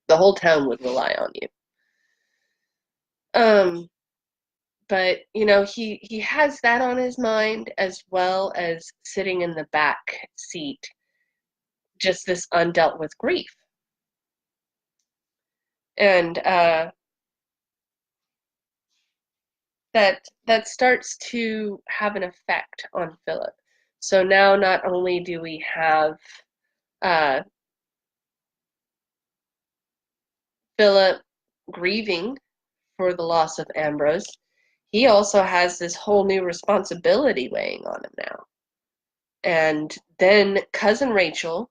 The whole town would rely on you. But he has that on his mind as well as sitting in the back seat, just this undealt with grief. And that starts to have an effect on Philip. So now not only do we have Philip grieving for the loss of Ambrose, he also has this whole new responsibility weighing on him now. And then cousin Rachel,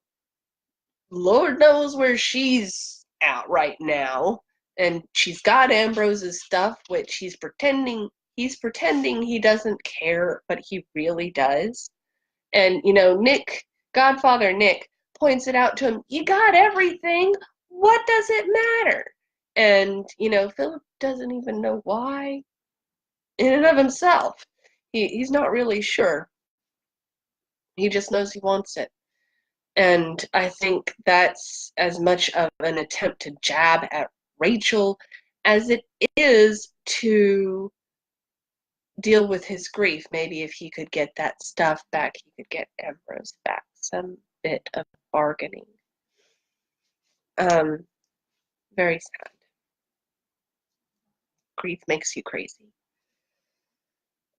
Lord knows where she's at right now, and she's got Ambrose's stuff, which he's pretending he doesn't care, but he really does. And Godfather Nick points it out to him, you got everything, what does it matter? And Philip doesn't even know why in and of himself. He's not really sure. He just knows he wants it. And I think that's as much of an attempt to jab at Rachel as it is to deal with his grief. Maybe if he could get that stuff back, he could get Ambrose back. Some bit of bargaining. Very sad. Grief makes you crazy.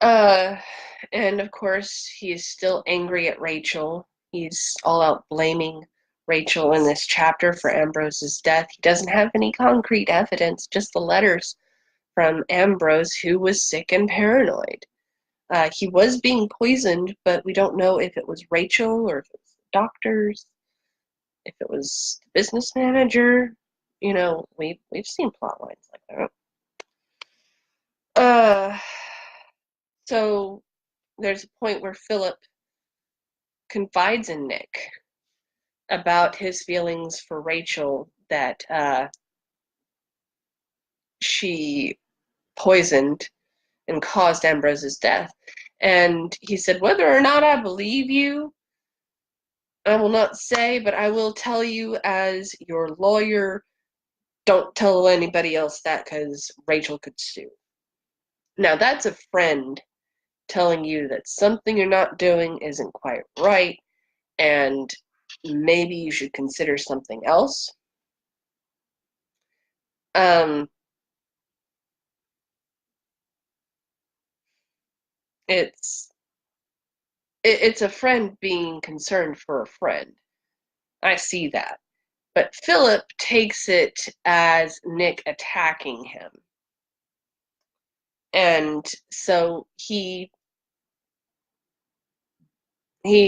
And of course, he is still angry at Rachel. He's all out blaming Rachel in this chapter for Ambrose's death. He doesn't have any concrete evidence, just the letters from Ambrose, who was sick and paranoid. He was being poisoned, but we don't know if it was Rachel or if it was the doctors, if it was the business manager. We've seen plot lines like that. So there's a point where Philip confides in Nick about his feelings for Rachel, that she poisoned and caused Ambrose's death. And he said, whether or not I believe you, I will not say, but I will tell you as your lawyer, don't tell anybody else that, because Rachel could sue. Now, that's a friend telling you that something you're not doing isn't quite right, and maybe you should consider something else. It's a friend being concerned for a friend. I see that. But Philip takes it as Nick attacking him. And so he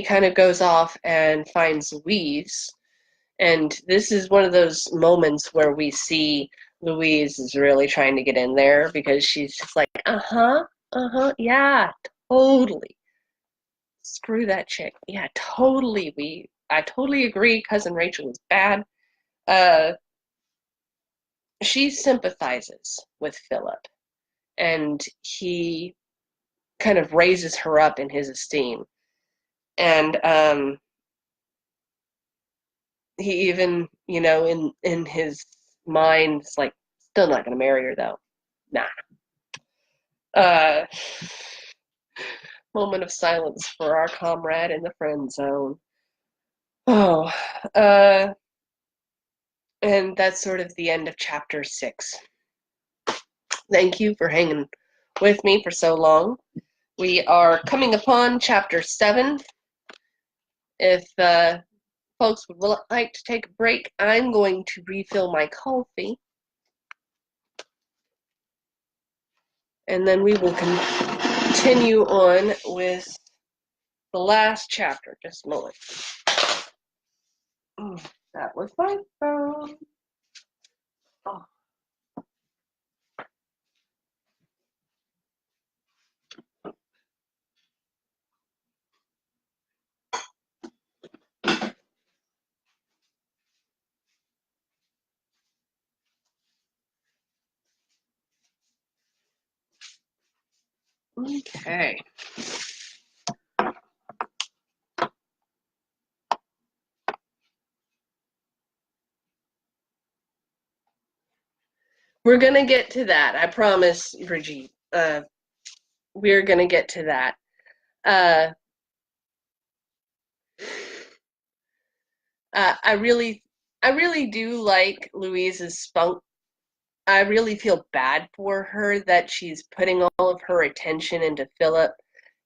kind of goes off and finds Louise. And this is one of those moments where we see Louise is really trying to get in there, because she's just like, yeah, totally. Screw that chick. Yeah, totally. I totally agree. Cousin Rachel is bad. She sympathizes with Philip, and he kind of raises her up in his esteem. And he even, in his mind, is like, still not going to marry her, though. Nah. Uh, moment of silence for our comrade in the friend zone. Oh, and that's sort of the end of chapter 6. Thank you for hanging with me for so long. We are coming upon chapter 7. If folks would like to take a break, I'm going to refill my coffee. And then we will continue on with the last chapter. Just a moment. That was my phone. Oh. Okay. We're going to get to that. I promise, Brigitte. We're going to get to that. I really do like Louise's spunk. I really feel bad for her that she's putting all of her attention into Philip,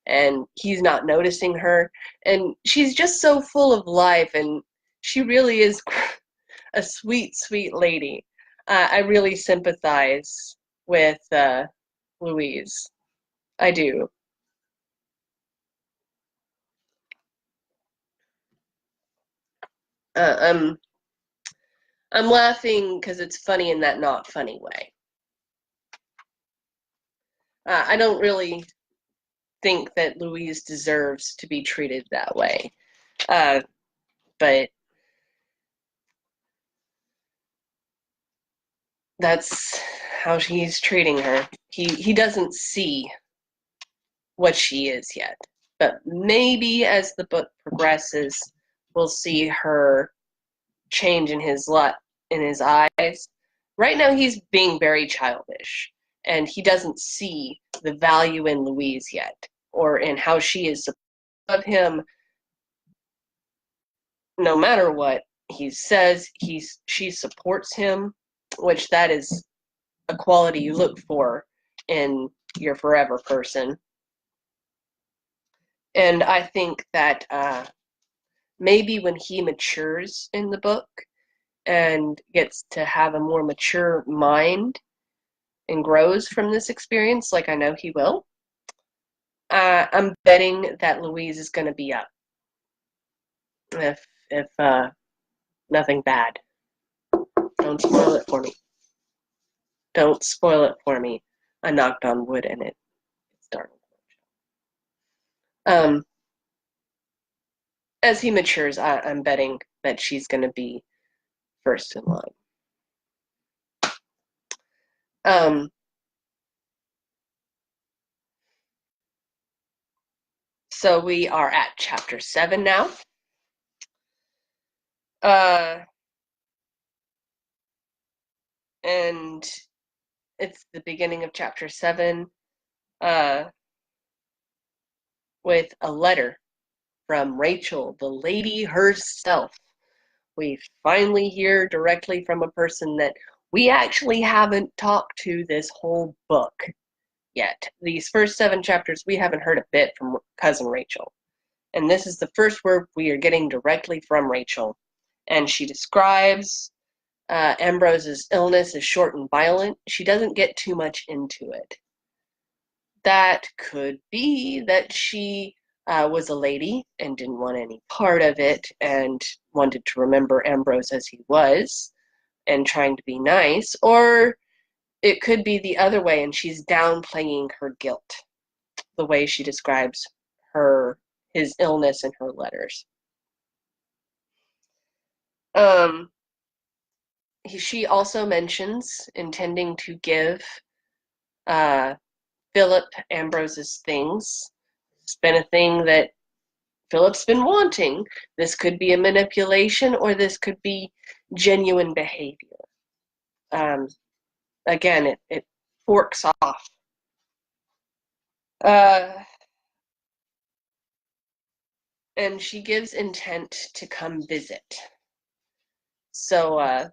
and he's not noticing her. And she's just so full of life, and she really is a sweet, sweet lady. I really sympathize with Louise. I do. Uh, I'm laughing because it's funny in that not funny way. I don't really think that Louise deserves to be treated that way. But that's how he's treating her. He doesn't see what she is yet. But maybe as the book progresses, we'll see her change in his eyes. Right now he's being very childish, and he doesn't see the value in Louise yet, or in how she is supportive of him. No matter what he says, she supports him, which that is a quality you look for in your forever person. And I think that maybe when he matures in the book and gets to have a more mature mind and grows from this experience, like I know he will, I'm betting that Louise is going to be up. If nothing bad. Don't spoil it for me. Don't spoil it for me. I knocked on wood and it's dark. Um, as he matures, I'm betting that she's going to be first in line. Um, so we are at chapter 7 now. Uh, and it's the beginning of chapter 7 uh, with a letter from Rachel, the lady herself. We finally hear directly from a person that we actually haven't talked to this whole book yet. These first 7 chapters, we haven't heard a bit from cousin Rachel. And this is the first word we are getting directly from Rachel. And she describes Ambrose's illness as short and violent. She doesn't get too much into it. That could be that she was a lady and didn't want any part of it and wanted to remember Ambrose as he was and trying to be nice, or it could be the other way and she's downplaying her guilt, the way she describes his illness in her letters. Um, she also mentions intending to give uh, Philip Ambrose's things. It's been a thing that Philip's been wanting. This could be a manipulation or this could be genuine behavior. Um, again, it forks off. Uh, and she gives intent to come visit. So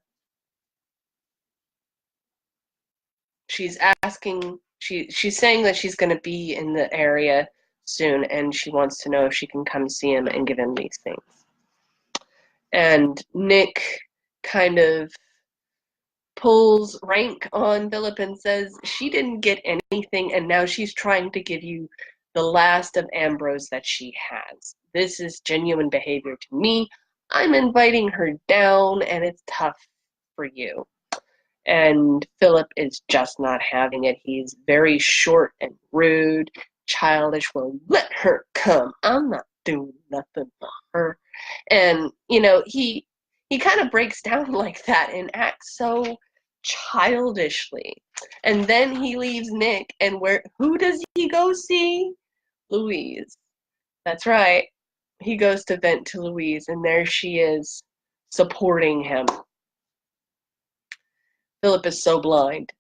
she's asking, she's saying that she's going to be in the area soon and she wants to know if she can come see him and give him these things. And Nick kind of pulls rank on Philip and says she didn't get anything and now she's trying to give you the last of Ambrose that she has. This is genuine behavior to me. I'm inviting her down and it's tough for you. And Philip is just not having it. He's very short and rude, childish. Well, let her come. I'm not doing nothing for her. And he kind of breaks down like that and acts so childishly. And then he leaves Nick, and who does he go see? Louise. That's right. He goes to vent to Louise, and there she is, supporting him. Philip is so blind,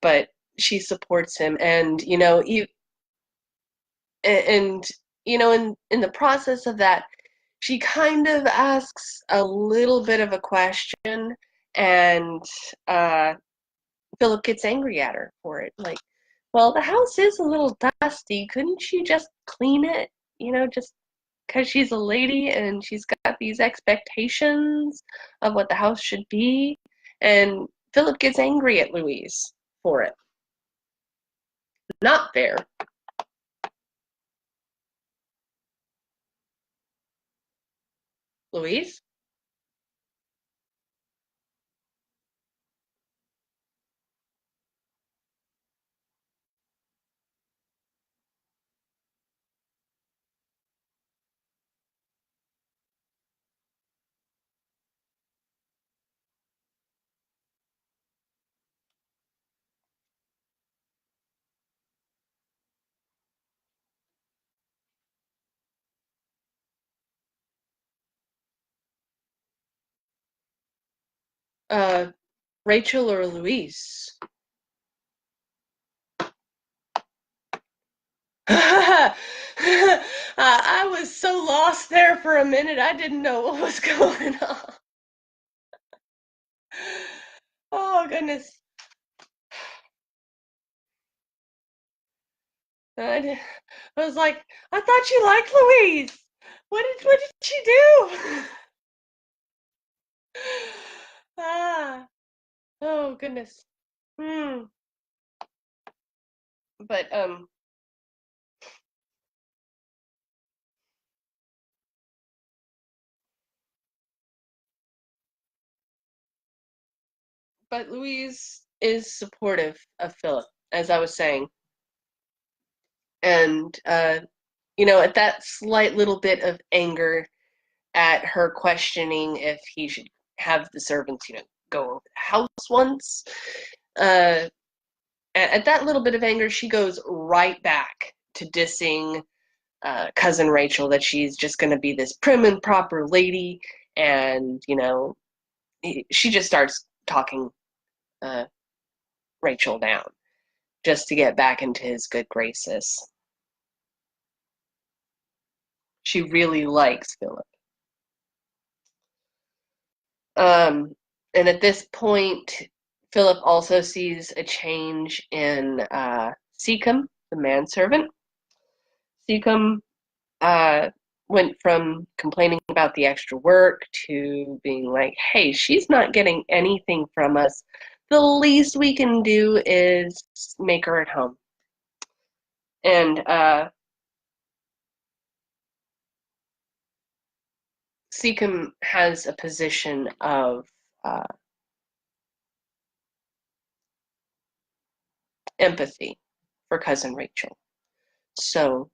but she supports him, and and in the process of that, she kind of asks a little bit of a question, and Philip gets angry at her for it. Like, well, the house is a little dusty. Couldn't you just clean it? Just because she's a lady and she's got these expectations of what the house should be. And Philip gets angry at Louise for it. Not fair. Louise? Uh, Rachel or Louise? I was so lost there for a minute. I didn't know what was going on. Oh goodness. I, I was like, I thought you liked Louise. What did she do? Ah, oh goodness. Hmm. But Louise is supportive of Philip, as I was saying. And, at that slight little bit of anger at her questioning if he should have the servants, go over the house once, uh, at that little bit of anger, she goes right back to dissing cousin Rachel, that she's just going to be this prim and proper lady. And, she just starts talking uh, Rachel down just to get back into his good graces. She really likes Philip. And at this point, Philip also sees a change in Seacom, the manservant. Seacom uh, went from complaining about the extra work to being like, hey, she's not getting anything from us. The least we can do is make her at home. And Seacom has a position of empathy for cousin Rachel. So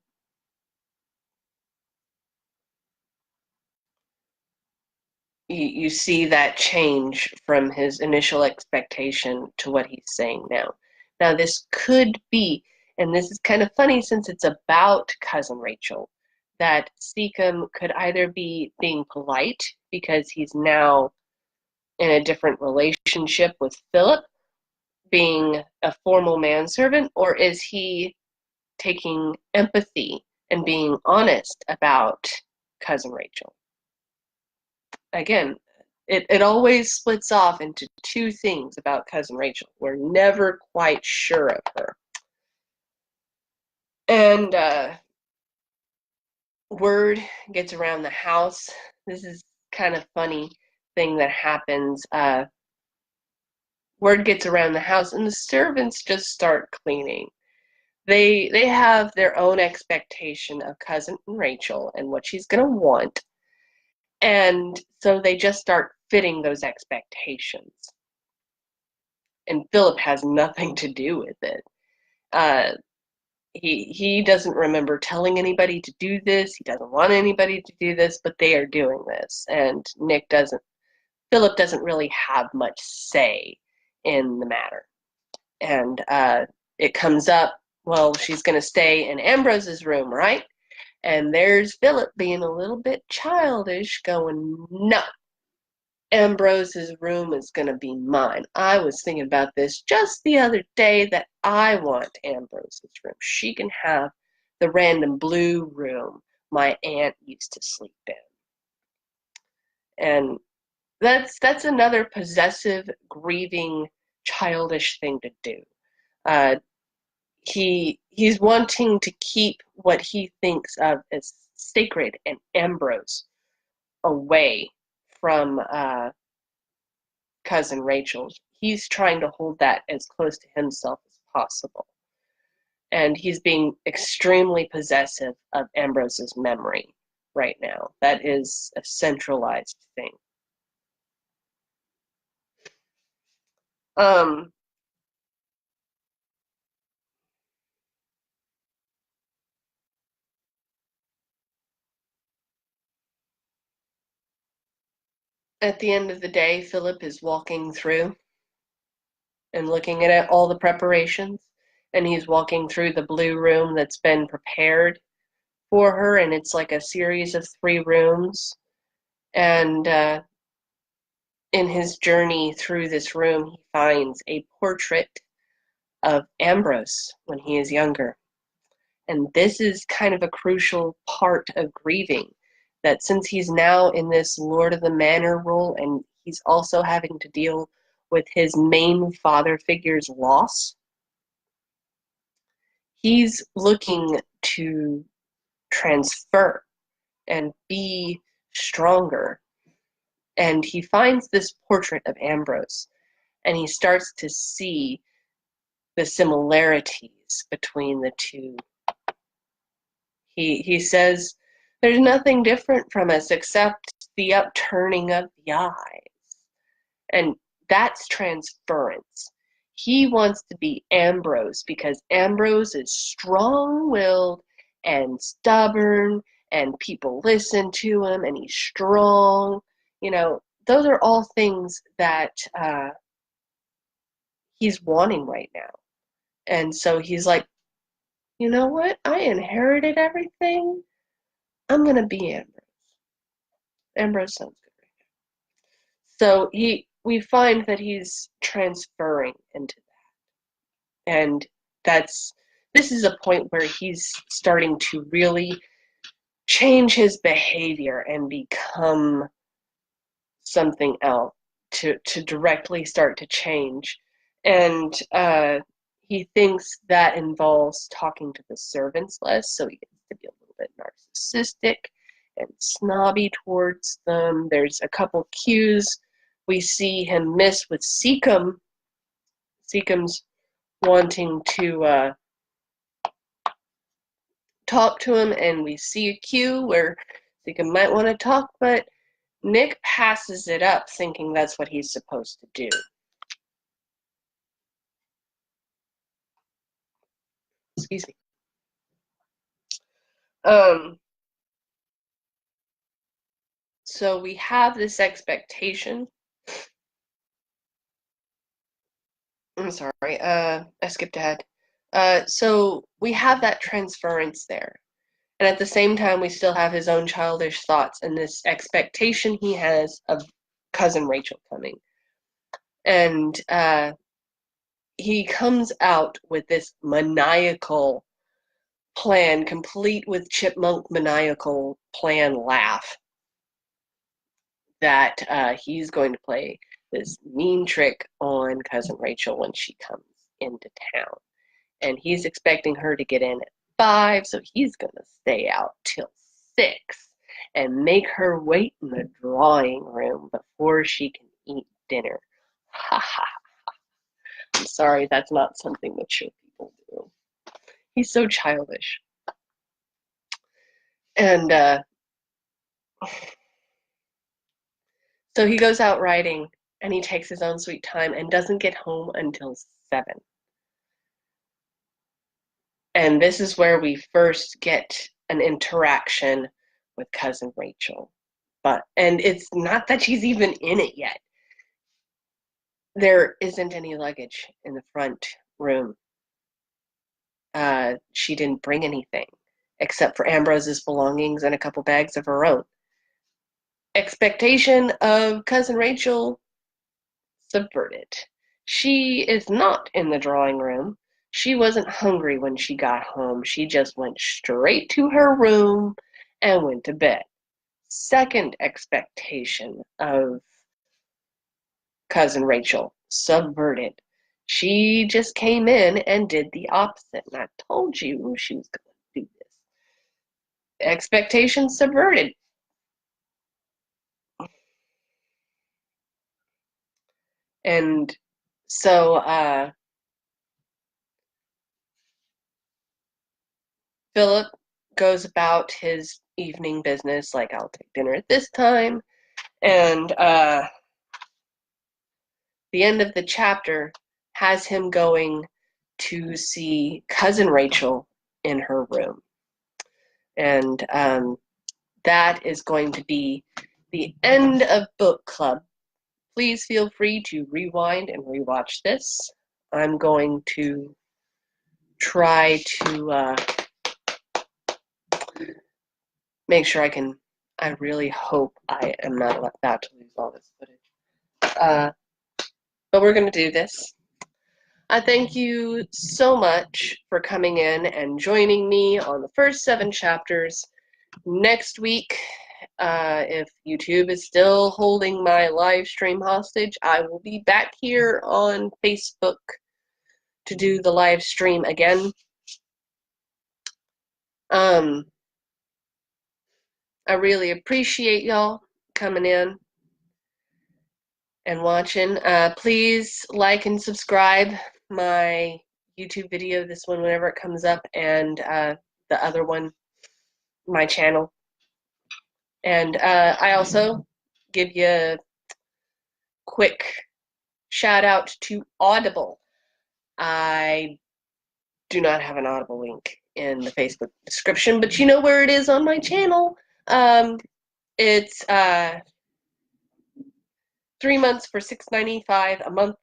you see that change from his initial expectation to what he's saying now. Now, this could be, and this is kind of funny since it's about cousin Rachel, that Seacom could either be being polite because he's now in a different relationship with Philip, being a formal manservant, or is he taking empathy and being honest about cousin Rachel? Again, it always splits off into two things about cousin Rachel. We're never quite sure of her. And word gets around the house. This is kind of funny thing that happens. Word gets around the house, and the servants just start cleaning. They have their own expectation of cousin Rachel and what she's gonna want, and so they just start fitting those expectations. And Philip has nothing to do with it. Uh, he doesn't remember telling anybody to do this. He doesn't want anybody to do this, but they are doing this, and Philip doesn't really have much say in the matter. And it comes up, well, she's going to stay in Ambrose's room, right? And there's Philip being a little bit childish, going, no, Ambrose's room is going to be mine. I was thinking about this just the other day that I want Ambrose's room. She can have the random blue room my aunt used to sleep in. And that's another possessive, grieving, childish thing to do. Uh, he's wanting to keep what he thinks of as sacred and Ambrose away from cousin Rachel. He's trying to hold that as close to himself as possible. And he's being extremely possessive of Ambrose's memory right now. That is a centralized thing. Um, at the end of the day, Philip is walking through and looking at all the preparations, and he's walking through the blue room that's been prepared for her, and it's like a series of 3 rooms. And in his journey through this room, he finds a portrait of Ambrose when he is younger. And this is kind of a crucial part of grieving, that since he's now in this Lord of the Manor role, and he's also having to deal with his main father figure's loss, he's looking to transfer and be stronger. And he finds this portrait of Ambrose, and he starts to see the similarities between the two. He says, there's nothing different from us except the upturning of the eyes. And that's transference. He wants to be Ambrose because Ambrose is strong-willed and stubborn, and people listen to him, and he's strong. You know, those are all things that he's wanting right now. And so he's like, you know what? I inherited everything. I'm gonna be Ambrose. Ambrose sounds good. So we find that he's transferring into that. And this is a point where he's starting to really change his behavior and become something else, to directly start to change. And he thinks that involves talking to the servants less, so he gets to be a little bit narcissistic and snobby towards them. There's a couple cues we see him miss with Seacom. Seacom's wanting to talk to him, and we see a cue where Seacom might want to talk, but Nick passes it up, thinking that's what he's supposed to do. Excuse me. So we have this expectation. I'm sorry, I skipped ahead. So we have that transference there. And at the same time, we still have his own childish thoughts and this expectation he has of cousin Rachel coming. And he comes out with this maniacal plan, complete with chipmunk maniacal plan laugh, that he's going to play this mean trick on cousin Rachel when she comes into town. And he's expecting her to get in at 5, so he's going to stay out till 6 and make her wait in the drawing room before she can eat dinner. Ha ha. I'm sorry, that's not something mature people do. He's so childish. And so he goes out riding, and he takes his own sweet time and doesn't get home until 7. And this is where we first get an interaction with cousin Rachel. And it's not that she's even in it yet. There isn't any luggage in the front room. She didn't bring anything except for Ambrose's belongings and a couple bags of her own. Expectation of cousin Rachel subverted. She is not in the drawing room. She wasn't hungry when she got home. She just went straight to her room and went to bed. Second expectation of cousin Rachel subverted. She just came in and did the opposite. And I told you she was going to do this. Expectations subverted. And so Philip goes about his evening business, like, I'll take dinner at this time. And the end of the chapter has him going to see cousin Rachel in her room. And that is going to be the end of book club. Please feel free to rewind and rewatch this. I'm going to try to make sure I really hope I am not about to lose all this footage. But we're going to do this. I thank you so much for coming in and joining me on the first 7 chapters. Next week, if YouTube is still holding my live stream hostage, I will be back here on Facebook to do the live stream again. I really appreciate y'all coming in and watching. Please like and subscribe my YouTube video, this one whenever it comes up, and the other one, my channel. And I also give you a quick shout out to Audible. I do not have an Audible link in the Facebook description, but you know where it is on my channel. It's 3 months for $6.95 a month,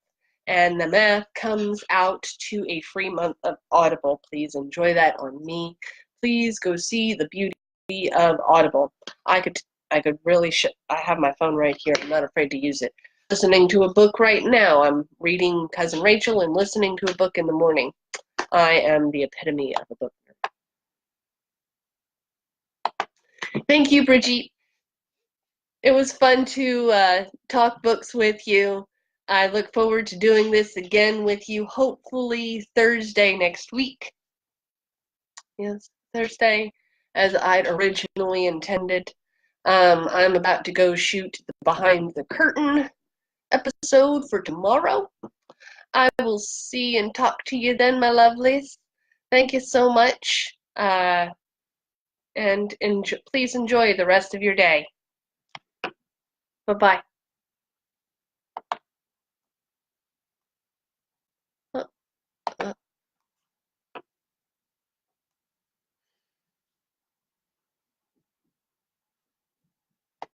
and the math comes out to a free month of Audible. Please enjoy that on me. Please go see the beauty of Audible. I could really I have my phone right here. I'm not afraid to use it. Listening to a book right now. I'm reading Cousin Rachel and listening to a book in the morning. I am the epitome of a book nerd. Thank you, Brigitte. It was fun to talk books with you. I look forward to doing this again with you, hopefully Thursday next week. Yes, Thursday, as I'd originally intended. I'm about to go shoot the Behind the Curtain episode for tomorrow. I will see and talk to you then, my lovelies. Thank you so much, and please enjoy the rest of your day. Bye-bye.